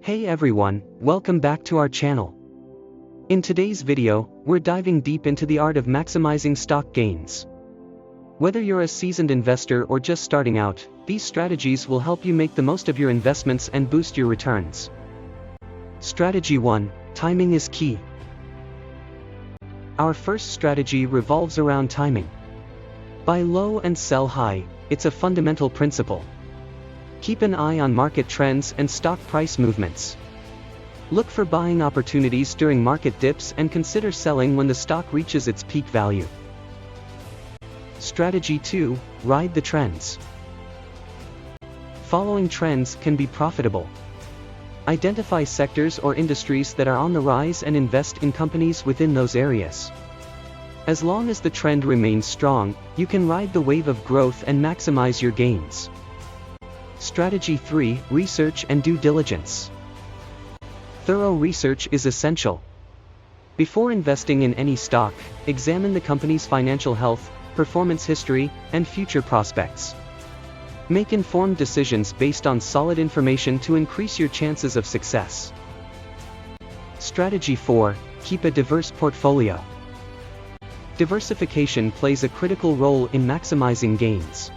Hey everyone, welcome back to our channel. In today's video, we're diving deep into the art of maximizing stock gains. Whether you're a seasoned investor or just starting out, these strategies will help you make the most of your investments and boost your returns. Strategy 1. Timing is key. Our first strategy revolves around timing. Buy low and sell high, it's a fundamental principle. Keep an eye on market trends and stock price movements. Look for buying opportunities during market dips and consider selling when the stock reaches its peak value. Strategy 2. Ride the trends. Following trends can be profitable. Identify sectors or industries that are on the rise and invest in companies within those areas. As long as the trend remains strong, you can ride the wave of growth and maximize your gains. Strategy 3. Research and due diligence. Thorough research is essential. Before investing in any stock, examine the company's financial health, performance history, and future prospects. Make informed decisions based on solid information to increase your chances of success. Strategy 4. Keep a diverse portfolio. Diversification plays a critical role in maximizing gains.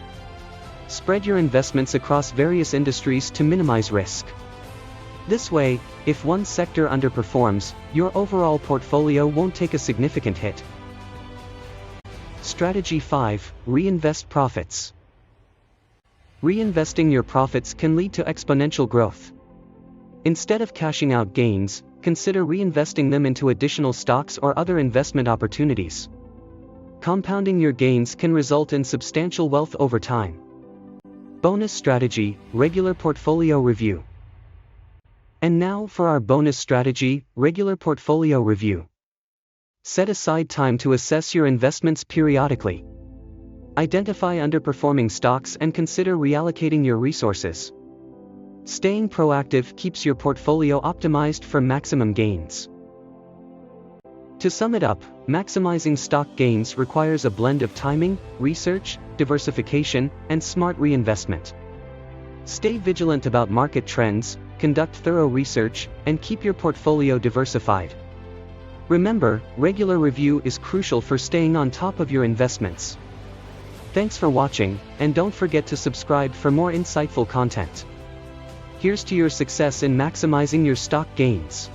Spread your investments across various industries to minimize risk. This way, if one sector underperforms, your overall portfolio won't take a significant hit. Strategy 5. Reinvest profits. Reinvesting your profits can lead to exponential growth. Instead of cashing out gains, consider reinvesting them into additional stocks or other investment opportunities. Compounding your gains can result in substantial wealth over time. Bonus strategy, regular portfolio review. And now for our bonus strategy, regular portfolio review. Set aside time to assess your investments periodically. Identify underperforming stocks and consider reallocating your resources. Staying proactive keeps your portfolio optimized for maximum gains. To sum it up, maximizing stock gains requires a blend of timing, research, diversification, and smart reinvestment. Stay vigilant about market trends, conduct thorough research, and keep your portfolio diversified. Remember, regular review is crucial for staying on top of your investments. Thanks for watching, and don't forget to subscribe for more insightful content. Here's to your success in maximizing your stock gains.